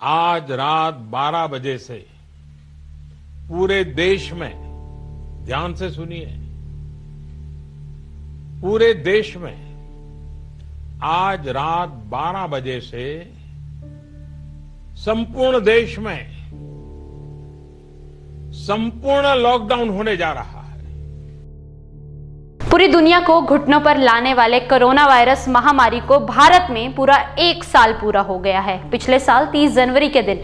आज रात 12 बजे से पूरे देश में, ध्यान से सुनिए, पूरे देश में आज रात 12 बजे से संपूर्ण देश में संपूर्ण लॉकडाउन होने जा रहा है। पूरी दुनिया को घुटनों पर लाने वाले कोरोना वायरस महामारी को भारत में पूरा 1 साल पूरा हो गया है। पिछले साल 30 जनवरी के दिन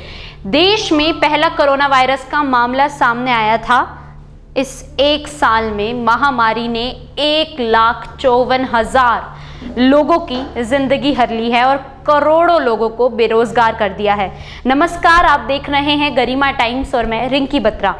देश में पहला कोरोना वायरस का मामला सामने आया था। इस 1 साल में महामारी ने 1,54,000 लोगों की जिंदगी हर ली है और करोड़ों लोगों को बेरोजगार कर दिया है। नमस्कार, आप देख रहे हैं गरिमा टाइम्स और मैं रिंकी बत्रा।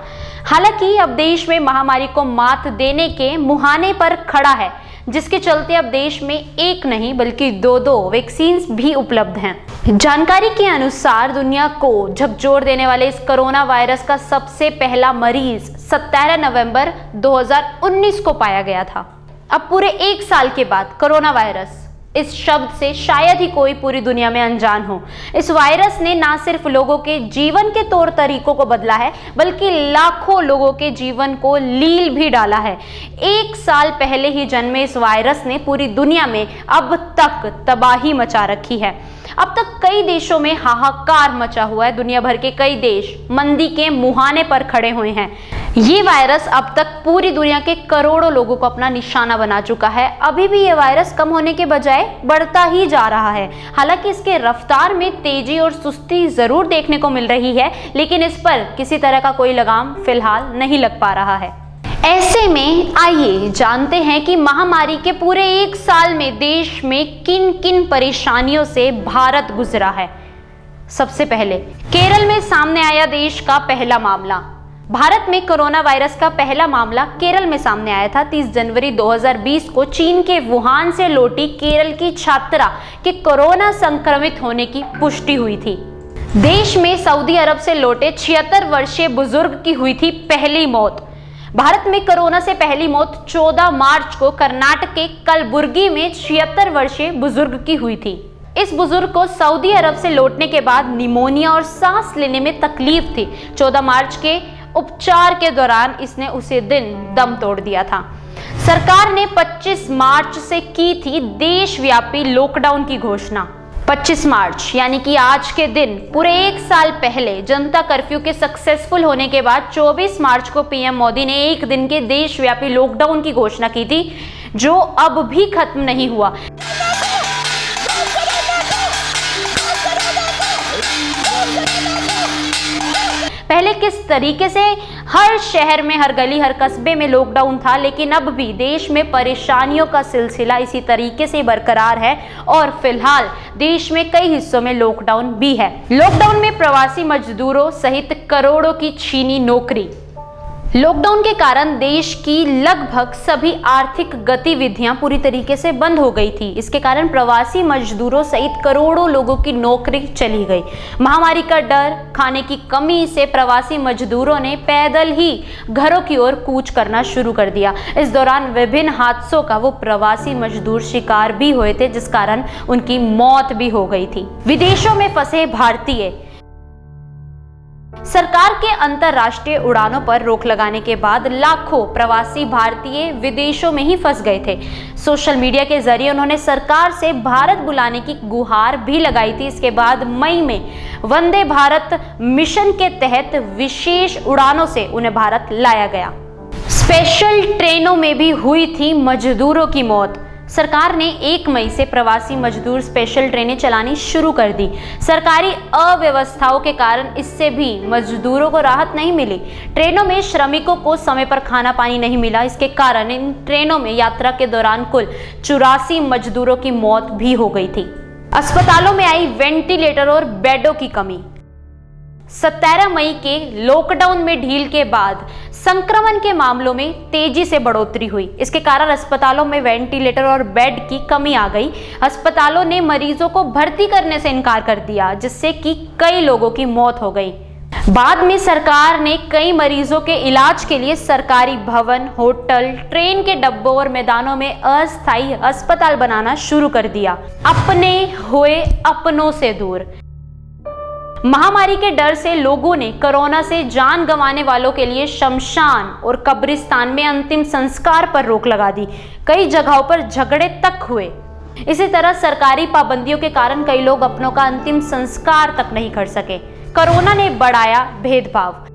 हालांकि अब देश में महामारी को मात देने के मुहाने पर खड़ा है, जिसके चलते अब देश में एक नहीं बल्कि 2 वैक्सीन भी उपलब्ध हैं। जानकारी के अनुसार दुनिया को झकझोर देने वाले इस कोरोना वायरस का सबसे पहला मरीज 17 नवंबर 2019 को पाया गया था। अब पूरे 1 साल के बाद कोरोना वायरस, इस शब्द से शायद ही कोई पूरी दुनिया में अनजान हो। इस वायरस ने ना सिर्फ लोगों के जीवन के तौर तरीकों को बदला है, बल्कि लाखों लोगों के जीवन को लील भी डाला है। 1 साल पहले ही जन्मे इस वायरस ने पूरी दुनिया में अब तक तबाही मचा रखी है। अब तक कई देशों में हाहाकार मचा हुआ है। दुनिया भर के कई देश मंदी के मुहाने पर खड़े हुए हैं। ये वायरस अब तक पूरी दुनिया के करोड़ों लोगों को अपना निशाना बना चुका है। अभी भी ये वायरस कम होने के बजाय बढ़ता ही जा रहा है। हालांकि इसके रफ्तार में तेजी और सुस्ती जरूर देखने को मिल रही है, लेकिन इस पर किसी तरह का कोई लगाम फिलहाल नहीं लग पा रहा है। ऐसे में आइए जानते हैं कि महामारी के पूरे 1 साल में देश में किन किन परेशानियों से भारत गुजरा है। सबसे पहले केरल में सामने आया देश का पहला मामला। भारत में कोरोना वायरस का पहला मामला केरल में सामने आया था। 30 जनवरी 2020 को चीन के वुहान से लौटी केरल की छात्रा के कोरोना संक्रमित होने की पुष्टि हुई थी। देश में सऊदी अरब से लौटे 76 वर्षीय बुजुर्ग की हुई थी पहली मौत। भारत में कोरोना से पहली मौत 14 मार्च को कर्नाटक के कलबुर्गी में 76 वर्षीय बुजुर्ग की हुई थी। इस बुजुर्ग को सऊदी अरब से लौटने के बाद निमोनिया और सांस लेने में तकलीफ थी। 14 मार्च के उपचार के दौरान इसने उसी दिन दम तोड़ दिया था। सरकार ने 25 मार्च से की थी देशव्यापी लॉकडाउन की घोषणा। 25 मार्च यानी कि आज के दिन पूरे 1 साल पहले जनता कर्फ्यू के सक्सेसफुल होने के बाद 24 मार्च को पीएम मोदी ने 1 दिन के देशव्यापी लॉकडाउन की घोषणा की थी, जो अब भी खत्म नहीं हुआ। पहले किस तरीके से हर शहर में, हर गली, हर कस्बे में लॉकडाउन था, लेकिन अब भी देश में परेशानियों का सिलसिला इसी तरीके से बरकरार है और फिलहाल देश में कई हिस्सों में लॉकडाउन भी है। लॉकडाउन में प्रवासी मजदूरों सहित करोड़ों की छीनी नौकरी। लॉकडाउन के कारण देश की लगभग सभी आर्थिक गतिविधियां पूरी तरीके से बंद हो गई थी। इसके कारण प्रवासी मजदूरों सहित करोड़ों लोगों की नौकरी चली गई। महामारी का डर, खाने की कमी से प्रवासी मजदूरों ने पैदल ही घरों की ओर कूच करना शुरू कर दिया। इस दौरान विभिन्न हादसों का वो प्रवासी मजदूर शिकार भी हुए थे, जिस कारण उनकी मौत भी हो गई थी। विदेशों में फंसे भारतीय। सरकार के अंतरराष्ट्रीय उड़ानों पर रोक लगाने के बाद लाखों प्रवासी भारतीय विदेशों में ही फंस गए थे। सोशल मीडिया के जरिए उन्होंने सरकार से भारत बुलाने की गुहार भी लगाई थी। इसके बाद मई में वंदे भारत मिशन के तहत विशेष उड़ानों से उन्हें भारत लाया गया। स्पेशल ट्रेनों में भी हुई थी मजदूरों की मौत। सरकार ने 1 मई से प्रवासी मजदूर स्पेशल ट्रेनें चलानी शुरू कर दी। सरकारी अव्यवस्थाओं के कारण इससे भी मजदूरों को राहत नहीं मिली। ट्रेनों में श्रमिकों को समय पर खाना पानी नहीं मिला। इसके कारण इन ट्रेनों में यात्रा के दौरान कुल 84 मजदूरों की मौत भी हो गई थी। अस्पतालों में आई वेंटिलेटर और बेडों की कमी। 17 मई के लॉकडाउन में ढील के बाद संक्रमण के मामलों में तेजी से बढ़ोतरी हुई। इसके कारण अस्पतालों में वेंटिलेटर और बेड की कमी आ गई। अस्पतालों ने मरीजों को भर्ती करने से इनकार कर दिया, जिससे कि कई लोगों की मौत हो गई। बाद में सरकार ने कई मरीजों के इलाज के लिए सरकारी भवन, होटल, ट्रेन के डब्बों और मैदानों में अस्थायी अस्पताल बनाना शुरू कर दिया। अपने हुए अपनों से दूर। महामारी के डर से लोगों ने कोरोना से जान गंवाने वालों के लिए शमशान और कब्रिस्तान में अंतिम संस्कार पर रोक लगा दी। कई जगहों पर झगड़े तक हुए। इसी तरह सरकारी पाबंदियों के कारण कई लोग अपनों का अंतिम संस्कार तक नहीं कर सके। कोरोना ने बढ़ाया भेदभाव।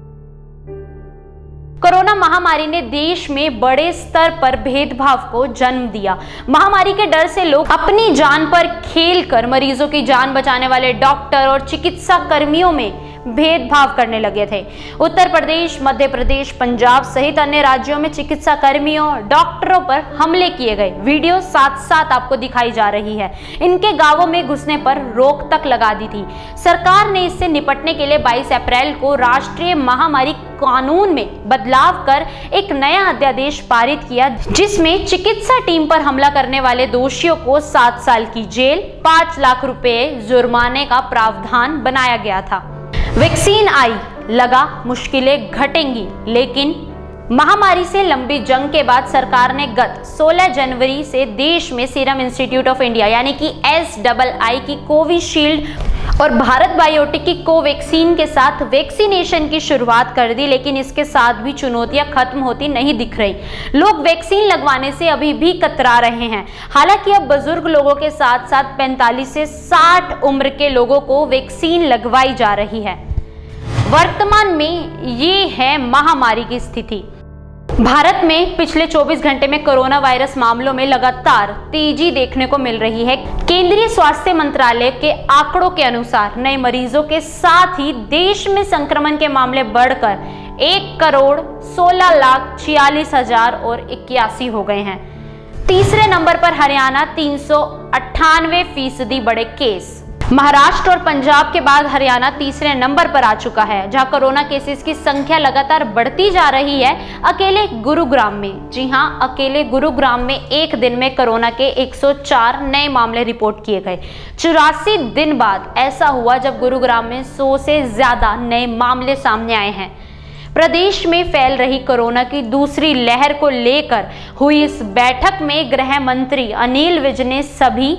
कोरोना महामारी ने देश में बड़े स्तर पर भेदभाव को जन्म दिया। महामारी के डर से लोग अपनी जान पर खेलकर मरीजों की जान बचाने वाले डॉक्टर और चिकित्सा कर्मियों में भेदभाव करने लगे थे। उत्तर प्रदेश, मध्य प्रदेश, पंजाब सहित अन्य राज्यों में चिकित्सा कर्मियों, डॉक्टरों पर हमले किए गए। वीडियो साथ साथ आपको दिखाई जा रही है। इनके गांवों में घुसने पर रोक तक लगा दी थी। सरकार ने इससे निपटने के लिए 22 अप्रैल को राष्ट्रीय महामारी कानून में बदलाव कर एक नया अध्यादेश पारित किया, जिसमें चिकित्सा टीम पर हमला करने वाले दोषियों को 7 साल की जेल, 5 लाख रुपए जुर्माने का प्रावधान बनाया गया था। वैक्सीन आई, लगा मुश्किलें घटेंगी, लेकिन महामारी से लंबी जंग के बाद सरकार ने गत 16 जनवरी से देश में सीरम इंस्टीट्यूट ऑफ इंडिया यानी कि SII की कोविशील्ड और भारत बायोटेक की कोवैक्सीन के साथ वैक्सीनेशन की शुरुआत कर दी। लेकिन इसके साथ भी चुनौतियां खत्म होती नहीं दिख रही। लोग वैक्सीन लगवाने से अभी भी कतरा रहे हैं। हालांकि अब बुजुर्ग लोगों के साथ साथ 45 से 60 उम्र के लोगों को वैक्सीन लगवाई जा रही है। वर्तमान में ये है महामारी की स्थिति। भारत में पिछले 24 घंटे में कोरोना वायरस मामलों में लगातार तेजी देखने को मिल रही है। केंद्रीय स्वास्थ्य मंत्रालय के आंकड़ों के अनुसार नए मरीजों के साथ ही देश में संक्रमण के मामले बढ़कर 1,16,46,081 हो गए हैं। तीसरे नंबर पर हरियाणा 398% बढ़े केस। महाराष्ट्र और पंजाब के बाद हरियाणा तीसरे नंबर पर आ चुका है, जहां कोरोना केसेस की संख्या लगातार बढ़ती जा रही है। अकेले गुरुग्राम में, जी हां, अकेले गुरुग्राम में एक दिन में कोरोना के 104 नए मामले रिपोर्ट किए गए। 84 दिन बाद ऐसा हुआ जब गुरुग्राम में 100 से ज्यादा नए मामले सामने आए हैं। प्रदेश में फैल रही कोरोना की दूसरी लहर को लेकर हुई इस बैठक में गृह मंत्री अनिल विज ने सभी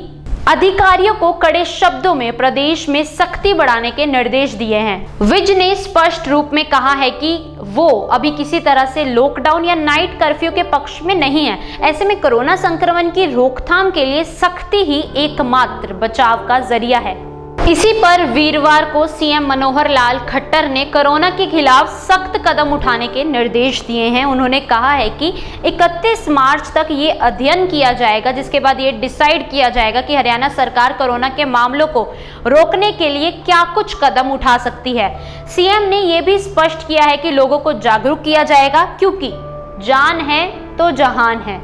अधिकारियों को कड़े शब्दों में प्रदेश में सख्ती बढ़ाने के निर्देश दिए हैं। विज ने स्पष्ट रूप में कहा है कि वो अभी किसी तरह से लॉकडाउन या नाइट कर्फ्यू के पक्ष में नहीं है। ऐसे में कोरोना संक्रमण की रोकथाम के लिए सख्ती ही एकमात्र बचाव का जरिया है। इसी पर वीरवार को सीएम मनोहर लाल खट्टर ने कोरोना के खिलाफ सख्त कदम उठाने के निर्देश दिए हैं। उन्होंने कहा है कि 31 मार्च तक ये अध्ययन किया जाएगा, जिसके बाद ये डिसाइड किया जाएगा कि हरियाणा सरकार कोरोना के मामलों को रोकने के लिए क्या कुछ कदम उठा सकती है। सीएम ने यह भी स्पष्ट किया है कि लोगों को जागरूक किया जाएगा, क्योंकि जान है तो जहान है।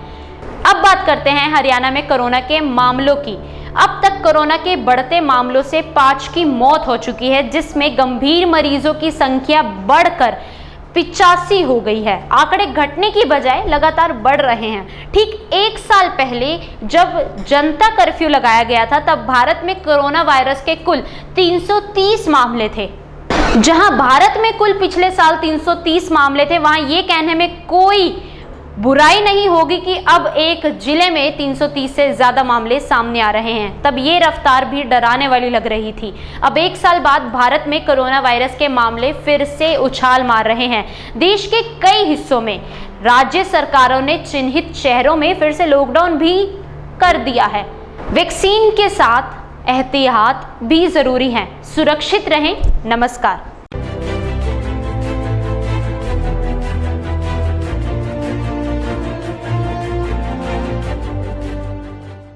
अब बात करते हैं हरियाणा में कोरोना के मामलों की। अब तक कोरोना के बढ़ते मामलों से 5 की मौत हो चुकी है, जिसमें गंभीर मरीजों की संख्या बढ़कर 85 हो गई है। आंकड़े घटने की बजाय लगातार बढ़ रहे हैं। ठीक 1 साल पहले जब जनता कर्फ्यू लगाया गया था, तब भारत में कोरोना वायरस के कुल 330 मामले थे। जहां भारत में कुल पिछले साल 330 मामले थे, वहां ये कहने में कोई बुराई नहीं होगी कि अब एक जिले में 330 से ज्यादा मामले सामने आ रहे हैं। तब ये रफ्तार भी डराने वाली लग रही थी। अब 1 साल बाद भारत में कोरोना वायरस के मामले फिर से उछाल मार रहे हैं। देश के कई हिस्सों में राज्य सरकारों ने चिन्हित शहरों में फिर से लॉकडाउन भी कर दिया है। वैक्सीन के साथ एहतियात भी जरूरी है। सुरक्षित रहें। नमस्कार।